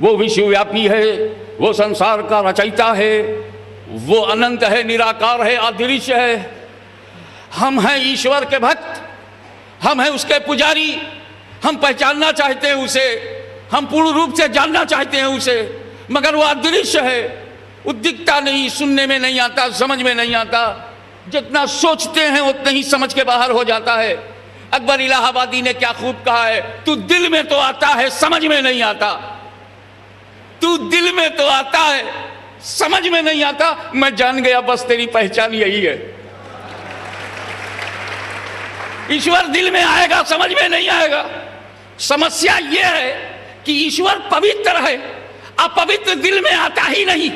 वो विश्वव्यापी है, वो संसार का रचयिता है, वो अनंत है, निराकार है, अदृश्य है। हम हैं ईश्वर के भक्त, हम हैं उसके पुजारी, हम पहचानना चाहते हैं उसे, हम पूर्ण रूप से जानना चाहते हैं उसे, मगर वो अदृश्य है, वो दिखता नहीं, सुनने में नहीं आता, समझ में नहीं आता। जितना सोचते हैं उतना ही समझ के बाहर हो जाता है। अकबर इलाहाबादी ने क्या खूब कहा है, तू दिल में तो आता है, समझ में नहीं आता। तू दिल में तो आता है, समझ में नहीं आता। मैं जान गया बस तेरी पहचान यही है। ईश्वर दिल में आएगा, समझ में नहीं आएगा। समस्या यह है कि ईश्वर पवित्र है, अपवित्र दिल में आता ही नहीं।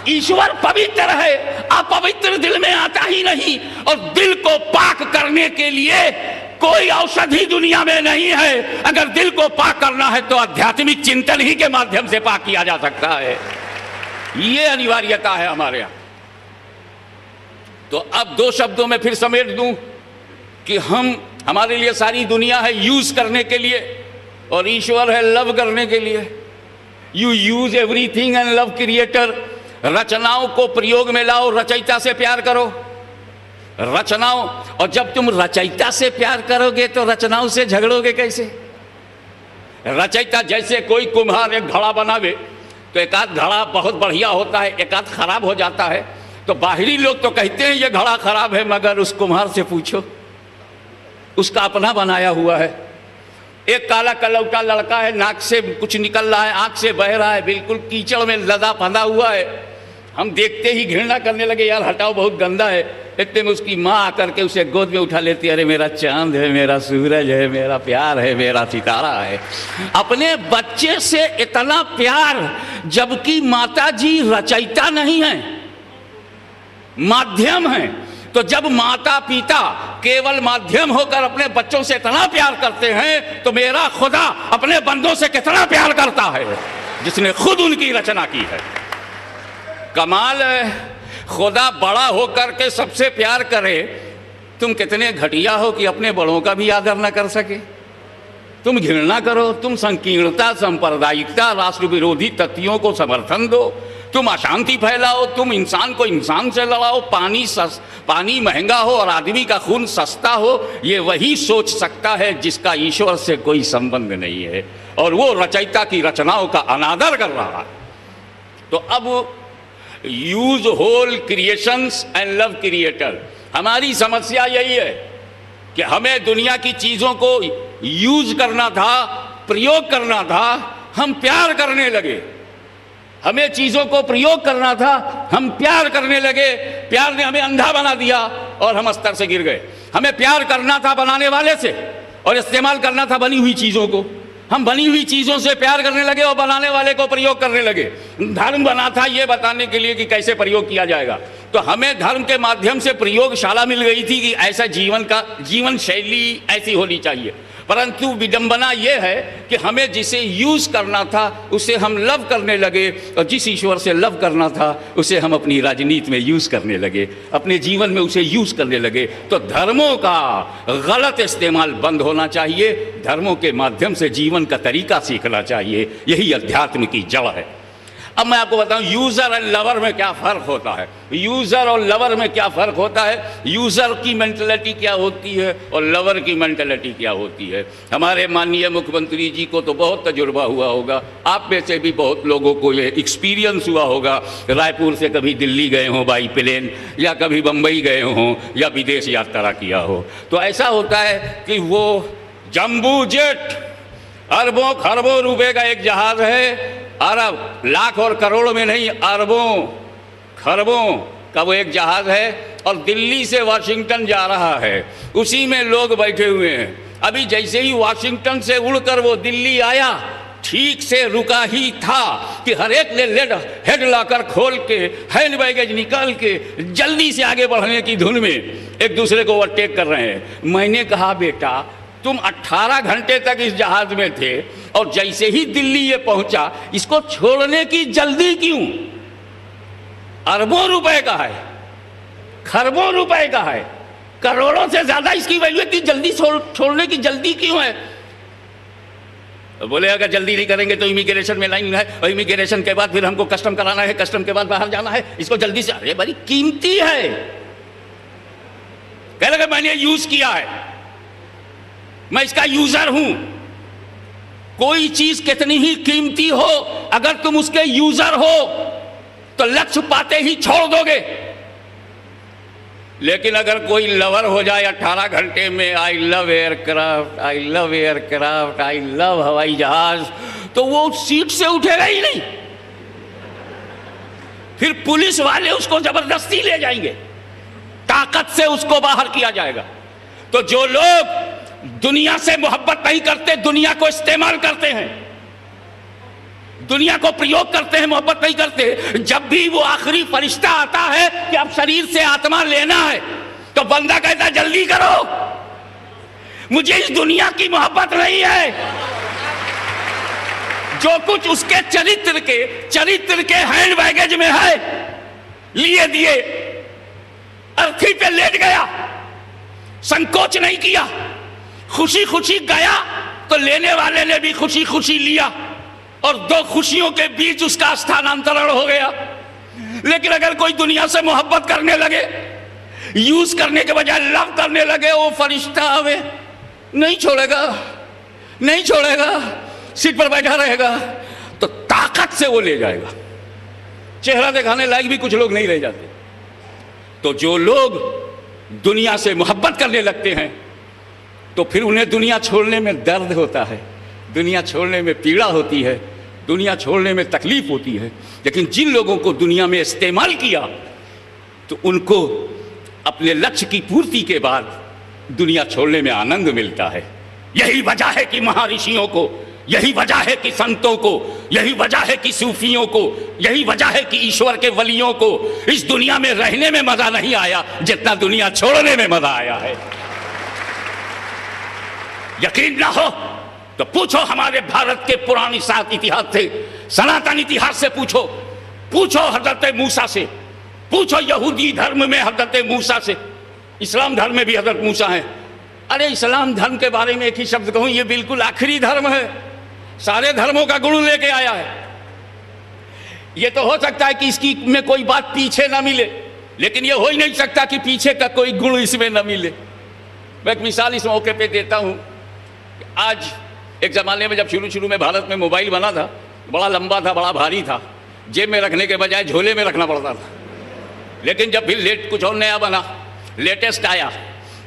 ईश्वर पवित्र है, अपवित्र दिल में आता ही नहीं। और दिल को पाक करने के लिए कोई औषधि दुनिया में नहीं है। अगर दिल को पाक करना है तो आध्यात्मिक चिंतन ही के माध्यम से पाक किया जा सकता है। ये अनिवार्यता है हमारे यहां। तो अब दो शब्दों में फिर समेट दूं कि हमारे लिए सारी दुनिया है यूज करने के लिए, और ईश्वर है लव करने के लिए। You use everything and love creator. रचनाओं को प्रयोग में लाओ, रचयिता से प्यार करो। रचनाओं, और जब तुम रचयिता से प्यार करोगे तो रचनाओं से झगड़ोगे कैसे? रचयिता, जैसे कोई कुम्हार एक घड़ा बनावे तो एक आध घड़ा बहुत बढ़िया होता है, एक आध खराब हो जाता है। तो बाहरी लोग तो कहते हैं ये घड़ा खराब है, मगर उस कुम्हार से पूछो, उसका अपना बनाया हुआ है। एक काला कलौटा लड़का है, नाक से कुछ निकल रहा है, आंख से बह रहा है, बिल्कुल कीचड़ में लदा फंदा हुआ है। हम देखते ही घृणा करने लगे, यार हटाओ, बहुत गंदा है। इतने में उसकी माँ आकर के उसे गोद में उठा लेती है, अरे मेरा चांद है, मेरा सूरज है, मेरा प्यार है, मेरा सितारा है। अपने बच्चे से इतना प्यार, जबकि माता जी रचयिता नहीं है, माध्यम है। तो जब माता पिता केवल माध्यम होकर अपने बच्चों से इतना प्यार करते हैं, तो मेरा खुदा अपने बंदों से कितना प्यार करता है, जिसने खुद उनकी रचना की है। कमाल है, खुदा बड़ा होकर के सबसे प्यार करे। तुम कितने घटिया हो कि अपने बड़ों का भी आदर न कर सके। तुम घृणा करो, तुम संकीर्णता, सांप्रदायिकता, राष्ट्र विरोधी तत्वों को समर्थन दो, तुम अशांति फैलाओ, तुम इंसान को इंसान से लड़ाओ, पानी महंगा हो और आदमी का खून सस्ता हो। ये वही सोच सकता है जिसका ईश्वर से कोई संबंध नहीं है, और वो रचयिता की रचनाओं का अनादर कर रहा है। तो अब use whole creations and love creator. हमारी समस्या यही है कि हमें दुनिया की चीजों को यूज करना था, प्रयोग करना था, हम प्यार करने लगे। हमें चीजों को प्रयोग करना था, हम प्यार करने लगे। प्यार ने हमें अंधा बना दिया और हम स्तर से गिर गए। हमें प्यार करना था बनाने वाले से, और इस्तेमाल करना था बनी हुई चीजों को। हम बनी हुई चीजों से प्यार करने लगे और बनाने वाले को प्रयोग करने लगे। धर्म बना था ये बताने के लिए कि कैसे प्रयोग किया जाएगा। तो हमें धर्म के माध्यम से प्रयोगशाला मिल गई थी कि ऐसा जीवन शैली ऐसी होनी चाहिए। परंतु विडंबना यह है कि हमें जिसे यूज करना था उसे हम लव करने लगे, और जिस ईश्वर से लव करना था उसे हम अपनी राजनीति में यूज करने लगे, अपने जीवन में उसे यूज करने लगे। तो धर्मों का गलत इस्तेमाल बंद होना चाहिए, धर्मों के माध्यम से जीवन का तरीका सीखना चाहिए। यही अध्यात्म की जड़ है। अब मैं आपको बताऊं यूजर और लवर में क्या फर्क होता है। यूजर और लवर में क्या फर्क होता है, यूजर की मेंटलिटी क्या होती है और लवर की मेंटलिटी क्या होती है। हमारे माननीय मुख्यमंत्री जी को तो बहुत तजुर्बा हुआ होगा, आप में से भी बहुत लोगों को ये एक्सपीरियंस हुआ होगा। रायपुर से कभी दिल्ली गए हों बाई प्लेन, या कभी बम्बई गए हों, या विदेश यात्रा किया हो। तो ऐसा होता है कि वो जम्बू जेट अरबों खरबों रुपए का एक जहाज है, अरब लाख और करोड़ में नहीं, अरबों खरबों का वो एक जहाज है, और दिल्ली से वाशिंगटन जा रहा है। उसी में लोग बैठे हुए हैं। अभी जैसे ही वाशिंगटन से उड़कर वो दिल्ली आया, ठीक से रुका ही था कि हर एक ने हेड लाकर खोल के, हैंड बैगेज निकाल के जल्दी से आगे बढ़ने की धुन में एक दूसरे को ओवरटेक कर रहे हैं। मैंने कहा बेटा तुम 18 घंटे तक इस जहाज में थे, और जैसे ही दिल्ली ये पहुंचा, इसको छोड़ने की जल्दी क्यों? अरबों रुपए का है, खरबों रुपए का है, करोड़ों से ज्यादा इसकी वैल्यू है, जल्दी छोड़ने की जल्दी क्यों है? बोले अगर जल्दी नहीं करेंगे तो इमिग्रेशन में लाइन है, और इमिग्रेशन के बाद फिर हमको कस्टम कराना है, कस्टम के बाद बाहर जाना है, इसको जल्दी से। अरे बड़ी कीमती है। कह लगे मैंने यूज किया है, मैं इसका यूजर हूं। कोई चीज कितनी ही कीमती हो, अगर तुम उसके यूजर हो तो लक्ष्य पाते ही छोड़ दोगे। लेकिन अगर कोई लवर हो जाए 18 घंटे में, I love aircraft, I love aircraft, I love हवाई जहाज, तो वो सीट से उठेगा ही नहीं। फिर पुलिस वाले उसको जबरदस्ती ले जाएंगे, ताकत से उसको बाहर किया जाएगा। तो जो लोग दुनिया से मोहब्बत नहीं करते, दुनिया को इस्तेमाल करते हैं, दुनिया को प्रयोग करते हैं, मोहब्बत नहीं करते, जब भी वो आखिरी फरिश्ता आता है कि अब शरीर से आत्मा लेना है, तो बंदा कहता है जल्दी करो, मुझे इस दुनिया की मोहब्बत नहीं है। जो कुछ उसके चरित्र के हैंड बैगेज में है, लिए दिए, अर्थी पे लेट गया, संकोच नहीं किया, खुशी खुशी गया, तो लेने वाले ने भी खुशी खुशी लिया, और दो खुशियों के बीच उसका स्थानांतरण हो गया। लेकिन अगर कोई दुनिया से मोहब्बत करने लगे, यूज करने के बजाय लव करने लगे, वो फरिश्ता हमें नहीं छोड़ेगा, नहीं छोड़ेगा, सीट पर बैठा रहेगा, तो ताकत से वो ले जाएगा। चेहरा दिखाने लायक भी कुछ लोग नहीं रह जाते। तो जो लोग दुनिया से मोहब्बत करने लगते हैं, तो फिर उन्हें दुनिया छोड़ने में दर्द होता है, दुनिया छोड़ने में पीड़ा होती है, दुनिया छोड़ने में तकलीफ होती है। लेकिन जिन लोगों को दुनिया में इस्तेमाल किया, तो उनको अपने लक्ष्य की पूर्ति के बाद दुनिया छोड़ने में आनंद मिलता है। यही वजह है कि महर्षियों को, यही वजह है कि संतों को, यही वजह है कि सूफियों को, यही वजह है कि ईश्वर के वलियों को इस दुनिया में रहने में मजा नहीं आया जितना दुनिया छोड़ने में मजा आया है। यकीन ना हो तो पूछो हमारे भारत के पुरानी सात इतिहास से, सनातन इतिहास से पूछो, पूछो हजरत मूसा से, पूछो यहूदी धर्म में हजरत मूसा से, इस्लाम धर्म में भी हजरत मूसा है। अरे इस्लाम धर्म के बारे में एक ही शब्द कहूं, ये बिल्कुल आखिरी धर्म है, सारे धर्मों का गुण लेके आया है। ये तो हो सकता है कि इसकी में कोई बात पीछे ना मिले, लेकिन ये हो ही नहीं सकता कि पीछे का कोई गुण इसमें ना मिले। मैं एक मिसाल इस मौके पे देता हूं। आज एक ज़माने में जब शुरू में भारत में मोबाइल बना था, बड़ा लंबा था, बड़ा भारी था, जेब में रखने के बजाय झोले में रखना पड़ता था। लेकिन जब फिर कुछ और नया बना, लेटेस्ट आया,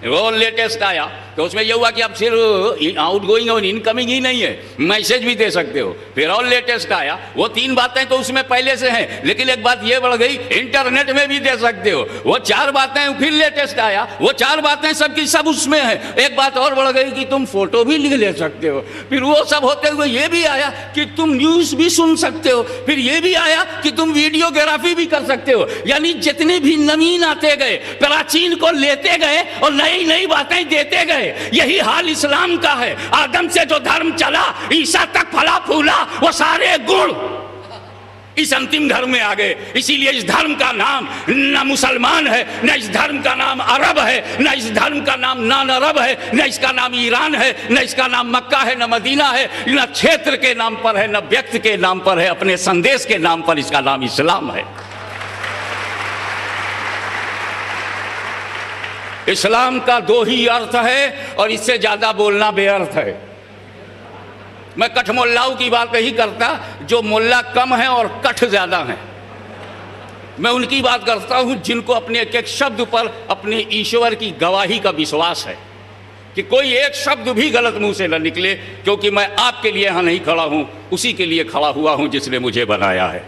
वो लेटेस्ट आया, तो उसमें यह हुआ कि अब सिर्फ आउट गोइंग और इनकमिंग ही नहीं है, मैसेज भी दे सकते हो। फिर और लेटेस्ट आया, वो 3 बातें तो उसमें पहले से हैं, लेकिन एक बात ये बढ़ गई, इंटरनेट में भी दे सकते हो। वो 4 बातें फिर लेटेस्ट आया, वो 4 बातें सबकी सब उसमें है। एक बात और बढ़ गई कि तुम फोटो भी लिख ले सकते हो। फिर वो सब होते हुए ये भी आया कि तुम न्यूज़ भी सुन सकते हो। फिर ये भी आया कि तुम वीडियोग्राफी भी कर सकते हो। यानी जितने भी नवीन आते गए, प्राचीन को लेते गए और नई नई बातें देते गए। यही हाल इस्लाम का है। आदम से जो धर्म चला, ईसा तक फला फूला, वो सारे गुण इस अंतिम धर्म में आ गए। इसीलिए इस धर्म का नाम न मुसलमान है, न इस धर्म का नाम अरब है, न इस धर्म का नाम नान अरब है, न इसका नाम ईरान है, न इसका नाम मक्का है, न मदीना है, न क्षेत्र के नाम पर है, न व्यक्ति के नाम पर है, अपने संदेश के नाम पर इसका नाम इस्लाम है। इस्लाम का 2 ही अर्थ है और इससे ज्यादा बोलना बेअर्थ है। मैं कठ मोल्लाओं की बात नहीं करता, जो मोल्ला कम है और कठ ज्यादा है। मैं उनकी बात करता हूं जिनको अपने एक एक शब्द पर अपने ईश्वर की गवाही का विश्वास है कि कोई एक शब्द भी गलत मुंह से न निकले, क्योंकि मैं आपके लिए यहां नहीं खड़ा हूं, उसी के लिए खड़ा हुआ हूं जिसने मुझे बनाया है।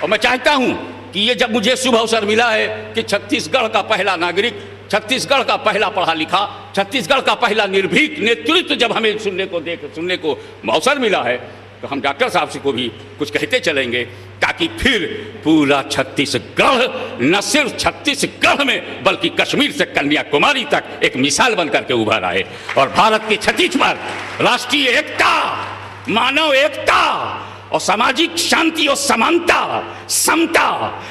और मैं चाहता हूं कि ये जब मुझे शुभ अवसर मिला है कि छत्तीसगढ़ का पहला नागरिक, छत्तीसगढ़ का पहला पढ़ा लिखा, छत्तीसगढ़ का पहला निर्भीक नेतृत्व जब हमें सुनने को अवसर मिला है, तो हम डॉक्टर साहब से को भी कुछ कहते चलेंगे, ताकि फिर पूरा छत्तीसगढ़ न सिर्फ छत्तीसगढ़ में बल्कि कश्मीर से कन्याकुमारी तक एक मिसाल बनकर के उभर आए और भारत की क्षितिज पर राष्ट्रीय एकता, मानव एकता और सामाजिक शांति और समानता, समता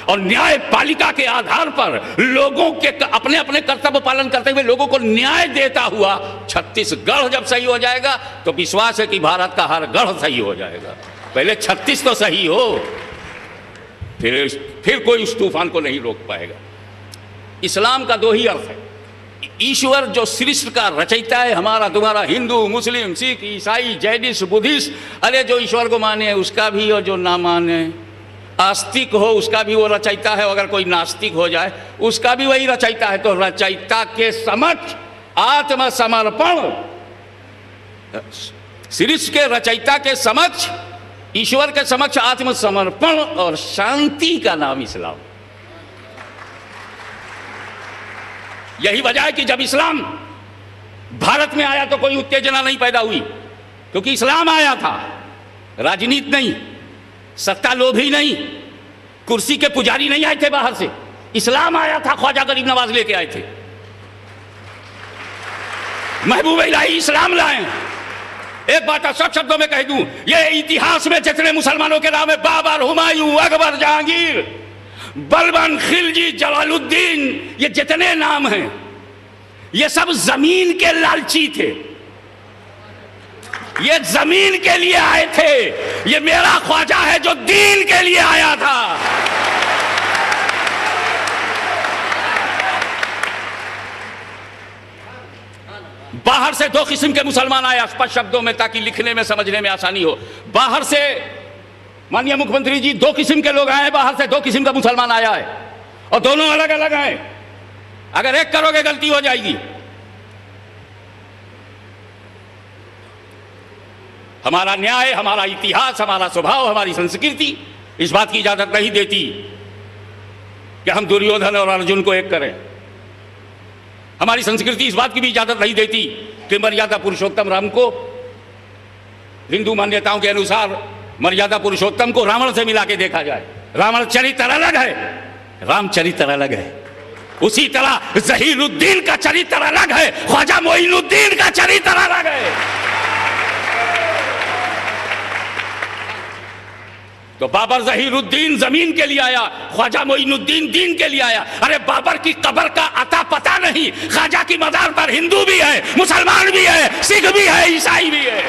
और न्यायपालिका के आधार पर लोगों के अपने अपने कर्तव्य पालन करते हुए लोगों को न्याय देता हुआ छत्तीसगढ़ जब सही हो जाएगा तो विश्वास है कि भारत का हर गढ़ सही हो जाएगा। पहले 36 तो सही हो, फिर कोई उस तूफान को नहीं रोक पाएगा। इस्लाम का दो ही अर्थ है, ईश्वर जो सृष्टि का रचयिता है, हमारा तुम्हारा हिंदू, मुस्लिम, सिख, ईसाई, जैनिस्ट, बुद्धिस्ट, अरे जो ईश्वर को माने उसका भी और जो ना माने, आस्तिक हो उसका भी वो रचयिता है, अगर कोई नास्तिक हो जाए उसका भी वही रचयिता है। तो रचयिता के समक्ष आत्मसमर्पण, सृष्टि के रचयिता के समक्ष, ईश्वर के समक्ष आत्मसमर्पण और शांति का नाम इस्लाम। यही वजह है कि जब इस्लाम भारत में आया तो कोई उत्तेजना नहीं पैदा हुई, क्योंकि इस्लाम आया था, राजनीति नहीं, सत्ता लोभी नहीं, कुर्सी के पुजारी नहीं आए थे बाहर से, इस्लाम आया था, ख्वाजा गरीब नवाज लेके आए थे, महबूब इलाही इस्लाम लाए। एक बात सब शब्दों में कह दूं, ये इतिहास में जितने मुसलमानों के नाम है, बाबर, हुमायूं, अकबर, जहांगीर, बलबन, खिलजी, जलालुद्दीन, ये जितने नाम हैं ये सब जमीन के लालची थे, ये जमीन के लिए आए थे। ये मेरा ख्वाजा है जो दीन के लिए आया था। बाहर से दो किस्म के मुसलमान आए, स्पष्ट शब्दों में, ताकि लिखने में समझने में आसानी हो। बाहर से माननीय मुख्यमंत्री जी, दो किस्म के लोग आए हैं, बाहर से दो किस्म का मुसलमान आया है और दोनों अलग अलग हैं। अगर एक करोगे गलती हो जाएगी। हमारा न्याय, हमारा इतिहास, हमारा स्वभाव, हमारी संस्कृति इस बात की इजाजत नहीं देती कि हम दुर्योधन और अर्जुन को एक करें। हमारी संस्कृति इस बात की भी इजाजत नहीं देती कि मर्यादा पुरुषोत्तम राम को, हिंदू मान्यताओं के अनुसार मर्यादा पुरुषोत्तम को रावण से मिला के देखा जाए। रावण चरित्र अलग है, राम चरित्र अलग है। उसी तरह ज़हीरुद्दीन का चरित्र अलग है, ख्वाजा मोइनुद्दीन का चरित्र अलग है। तो बाबर ज़हीरुद्दीन जमीन के लिए आया, ख्वाजा मोइनुद्दीन दीन के लिए आया। अरे बाबर की कब्र का अता पता नहीं, ख्वाजा की मजार पर हिंदू भी है, मुसलमान भी है, सिख भी है, ईसाई भी है।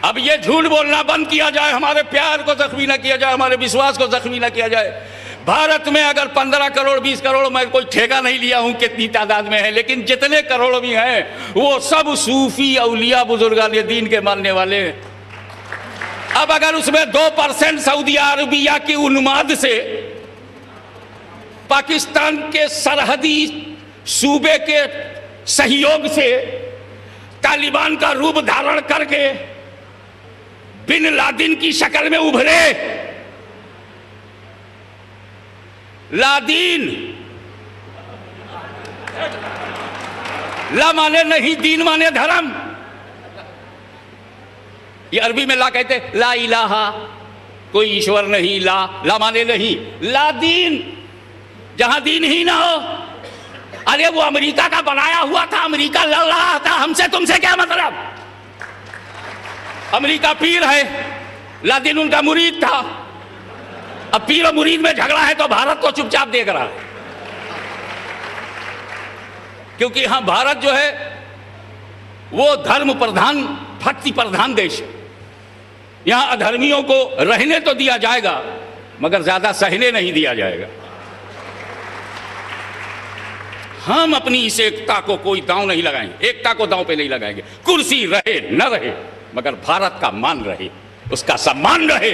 अब ये झूठ बोलना बंद किया जाए, हमारे प्यार को जख्मी न किया जाए, हमारे विश्वास को जख्मी न किया जाए। भारत में अगर 15 करोड़ 20 करोड़, मैं कोई ठेका नहीं लिया हूं कितनी तादाद में है, लेकिन जितने करोड़ भी हैं वो सब सूफी, औलिया, बुजुर्गान दीन के मानने वाले। अब अगर उसमें 2% सऊदी अरबिया की उन्माद से, पाकिस्तान के सरहदी सूबे के सहयोग से, तालिबान का रूप धारण करके बिन लादेन की शक्ल में उभरे, लादीन, ला माने नहीं, दीन माने धर्म। ये अरबी में ला कहते, ला इलाहा, कोई ईश्वर नहीं, ला माने नहीं, ला दीन, जहां दीन ही ना हो। अरे वो अमेरिका का बनाया हुआ था, अमेरिका लड़ रहा था, हमसे तुमसे क्या मतलब। अमेरिका पीर है, लादेन उनका मुरीद था। अब पीर और मुरीद में झगड़ा है तो भारत को चुपचाप देख रहा है, क्योंकि यहां भारत जो है वो धर्म प्रधान, भक्ति प्रधान देश है। यहां अधर्मियों को रहने तो दिया जाएगा मगर ज्यादा सहने नहीं दिया जाएगा। हम अपनी इस एकता को कोई दांव नहीं लगाएंगे, एकता को दांव पे नहीं लगाएंगे। कुर्सी रहे न रहे मगर भारत का मान रहे, उसका सम्मान रहे।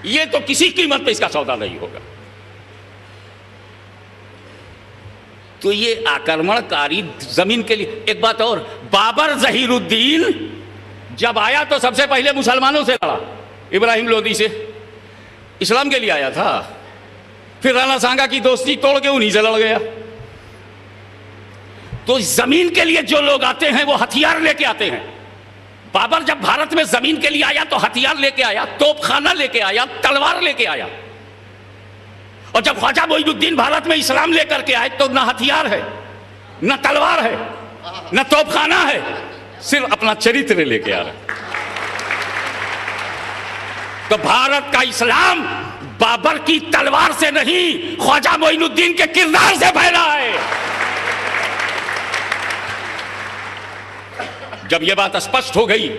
ये तो किसी कीमत पे इसका सौदा नहीं होगा। तो ये आक्रमणकारी जमीन के लिए। एक बात और, बाबर ज़हीरुद्दीन जब आया तो सबसे पहले मुसलमानों से लड़ा, इब्राहिम लोदी से, इस्लाम के लिए आया था। फिर राणा सांगा की दोस्ती तोड़ के उन्हीं से लड़ गया। तो जमीन के लिए जो लोग आते हैं वो हथियार लेके आते हैं। बाबर जब भारत में जमीन के लिए आया तो हथियार लेके आया, तोपखाना लेके आया, तलवार लेके आया। और जब ख्वाजा मोइनुद्दीन भारत में इस्लाम लेकर के आए तो न हथियार है, न तलवार है, न तोपखाना है, सिर्फ अपना चरित्र लेके आ रहे हैं। तो भारत का इस्लाम बाबर की तलवार से नहीं, ख्वाजा मोइनुद्दीन के किरदार से फैला है। जब यह बात स्पष्ट हो गई,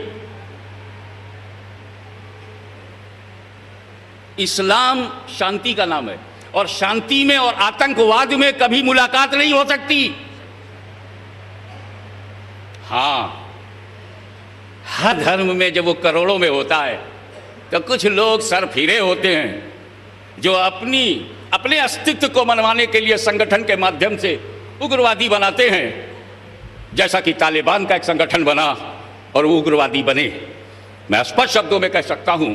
इस्लाम शांति का नाम है और शांति में और आतंकवाद में कभी मुलाकात नहीं हो सकती। हां, हर धर्म में जब वो करोड़ों में होता है तो कुछ लोग सर फिरे होते हैं जो अपने अस्तित्व को मनवाने के लिए संगठन के माध्यम से उग्रवादी बनाते हैं, जैसा कि तालिबान का एक संगठन बना और वो उग्रवादी बने। मैं स्पष्ट शब्दों में कह सकता हूं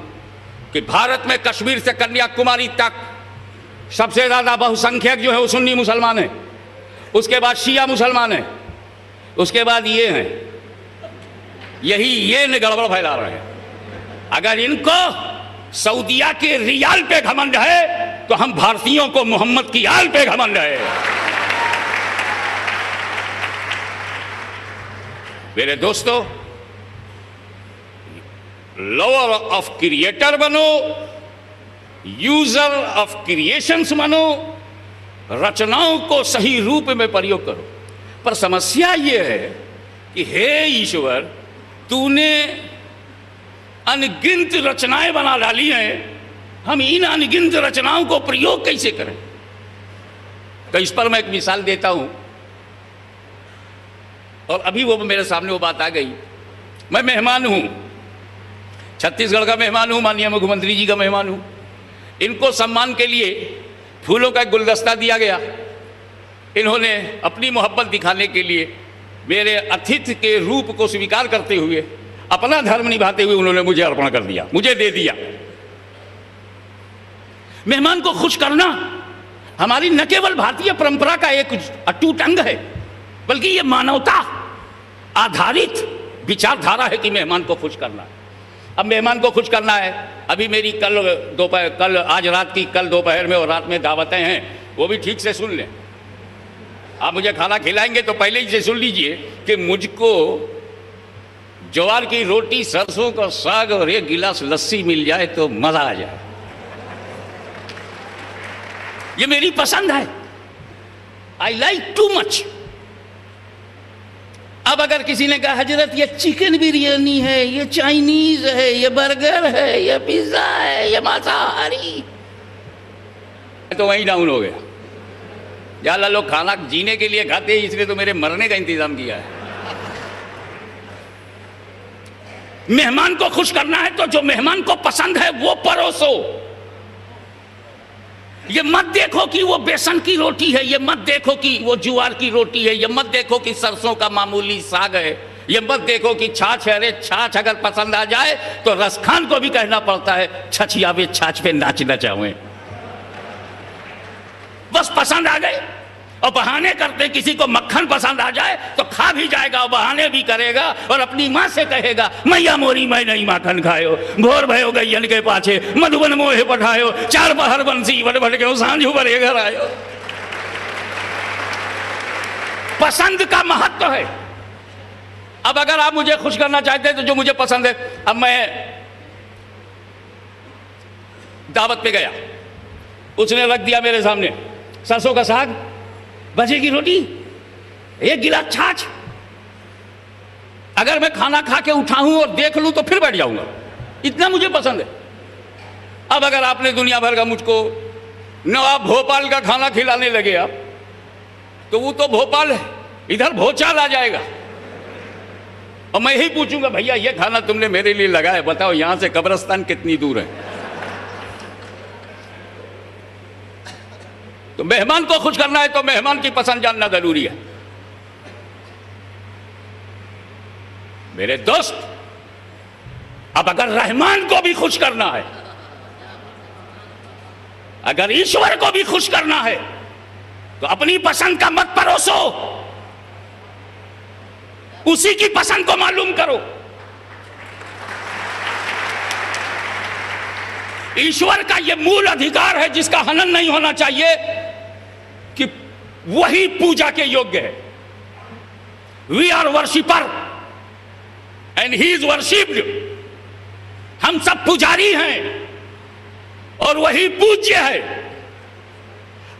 कि भारत में कश्मीर से कन्याकुमारी तक सबसे ज्यादा बहुसंख्यक जो है वो सुन्नी मुसलमान है, उसके बाद शिया मुसलमान है, उसके बाद ये हैं। ये गड़बड़ फैला रहे हैं। अगर इनको सऊदिया के रियाल पे घमंड है तो हम भारतीयों को मोहम्मद की आल पे घमंड है। मेरे दोस्तों, लवर ऑफ क्रिएटर बनो, यूजर ऑफ क्रिएशंस बनो, रचनाओं को सही रूप में प्रयोग करो। पर समस्या यह है कि हे ईश्वर, तूने अनगिनत रचनाएं बना डाली हैं, हम इन अनगिनत रचनाओं को प्रयोग कैसे करें? तो इस पर मैं एक मिसाल देता हूं, और अभी वो मेरे सामने वो बात आ गई। मैं मेहमान हूं, छत्तीसगढ़ का मेहमान हूं, माननीय मुख्यमंत्री जी का मेहमान हूं। इनको सम्मान के लिए फूलों का एक गुलदस्ता दिया गया। इन्होंने अपनी मोहब्बत दिखाने के लिए मेरे अतिथि के रूप को स्वीकार करते हुए, अपना धर्म निभाते हुए उन्होंने मुझे अर्पण कर दिया, मुझे दे दिया। मेहमान को खुश करना हमारी न केवल भारतीय परंपरा का एक अटूट अंग है, बल्कि ये मानवता आधारित विचारधारा है कि मेहमान को खुश करना है। अब मेहमान को खुश करना है, अभी मेरी आज रात की कल दोपहर में और रात में दावतें हैं, वो भी ठीक से सुन लें। आप मुझे खाना खिलाएंगे तो पहले ही से सुन लीजिए कि मुझको ज्वार की रोटी, सरसों का साग और एक गिलास लस्सी मिल जाए तो मजा आ जाए। ये मेरी पसंद है, आई लाइक टू मच। अब अगर किसी ने कहा हजरत ये चिकन बिरयानी है, ये चाइनीज है, ये बर्गर है, ये पिज्जा है, ये मांसाहारी, तो वहीं डाउन हो गया। या अल्लाह, लोग खाना जीने के लिए खाते हैं, इसलिए तो मेरे मरने का इंतजाम किया है। मेहमान को खुश करना है तो जो मेहमान को पसंद है वो परोसो। ये मत देखो कि वो बेसन की रोटी है, ये मत देखो कि वो ज्वार की रोटी है, ये मत देखो कि सरसों का मामूली साग है, ये मत देखो कि छाछ है। अरे छाछ अगर पसंद आ जाए तो रसखान को भी कहना पड़ता है छछियावे छाछ पे नाचना चाहे। बस पसंद आ गए और बहाने करते, किसी को मक्खन पसंद आ जाए तो खा भी जाएगा और बहाने भी करेगा और अपनी माँ से कहेगा मैया मोरी मैं नहीं माखन खायो, भोर भयो गैयन के पाछे मधुबन मोहे पठायो, चार पहर बंसी बड़ बड़ के सांझ भरे घर आयो। पसंद का महत्व है। अब अगर आप मुझे खुश करना चाहते हैं तो जो मुझे पसंद है, अब मैं दावत पे गया, उसने रख दिया मेरे सामने सरसों का साग, बजे की रोटी, एक गिलास छाछ। अगर मैं खाना खा के उठाऊं और देख लूं तो फिर बैठ जाऊंगा, इतना मुझे पसंद है। अब अगर आपने दुनिया भर का मुझको नवाब भोपाल का खाना खिलाने लगे आप, तो वो तो भोपाल है, इधर भोचाल आ जाएगा और मैं यही पूछूंगा भैया ये खाना तुमने मेरे लिए लगाया, बताओ यहां से कब्रिस्तान कितनी दूर है। तो मेहमान को खुश करना है तो मेहमान की पसंद जानना जरूरी है। मेरे दोस्त, अब अगर रहमान को भी खुश करना है, अगर ईश्वर को भी खुश करना है, तो अपनी पसंद का मत परोसो, उसी की पसंद को मालूम करो। ईश्वर का यह मूल अधिकार है जिसका हनन नहीं होना चाहिए कि वही पूजा के योग्य है। We are worshipper and he is worshipped. हम सब पुजारी हैं और वही पूज्य है।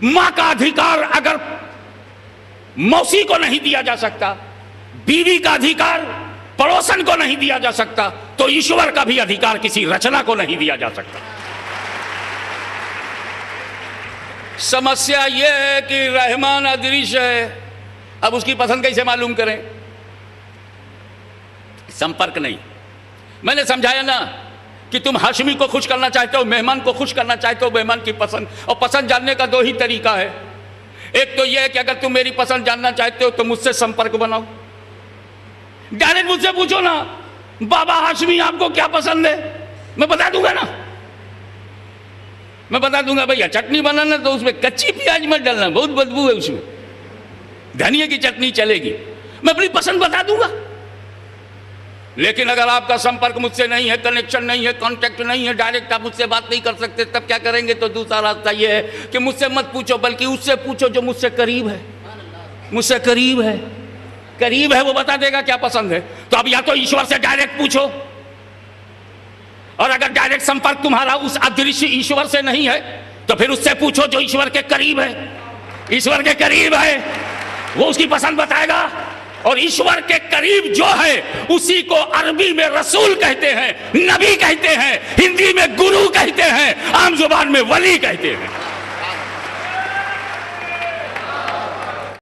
मां का अधिकार अगर मौसी को नहीं दिया जा सकता, बीवी का अधिकार पड़ोसन को नहीं दिया जा सकता, तो ईश्वर का भी अधिकार किसी रचना को नहीं दिया जा सकता। समस्या यह है कि रहमान अदृश्य है। अब उसकी पसंद कैसे मालूम करें? संपर्क नहीं। मैंने समझाया ना कि तुम हाशमी को खुश करना चाहते हो, मेहमान को खुश करना चाहते हो, मेहमान की पसंद। और पसंद जानने का दो ही तरीका है। एक तो यह है कि अगर तुम मेरी पसंद जानना चाहते हो तो मुझसे संपर्क बनाओ, डायरेक्ट मुझसे पूछो ना, बाबा हाशमी आपको क्या पसंद है, मैं बता दूंगा ना। मैं बता दूंगा भैया चटनी बनाना तो उसमें कच्ची प्याज मत डालना, बहुत बदबू है उसमें, धनिया की चटनी चलेगी, मैं अपनी पसंद बता दूंगा। लेकिन अगर आपका संपर्क मुझसे नहीं है, कनेक्शन नहीं है, कांटेक्ट नहीं है, डायरेक्ट आप मुझसे बात नहीं कर सकते, तब क्या करेंगे? तो दूसरा रास्ता यह है कि मुझसे मत पूछो, बल्कि उससे पूछो जो मुझसे करीब है। मुझसे करीब है, करीब है, वो बता देगा क्या पसंद है। तो अब या तो ईश्वर से डायरेक्ट पूछो, और अगर डायरेक्ट संपर्क तुम्हारा उस अदृश्य ईश्वर से नहीं है तो फिर उससे पूछो जो ईश्वर के करीब है। ईश्वर के करीब है, वो उसकी पसंद बताएगा। और ईश्वर के करीब जो है उसी को अरबी में रसूल कहते हैं, नबी कहते हैं, हिंदी में गुरु कहते हैं, आम जुबान में वली कहते हैं।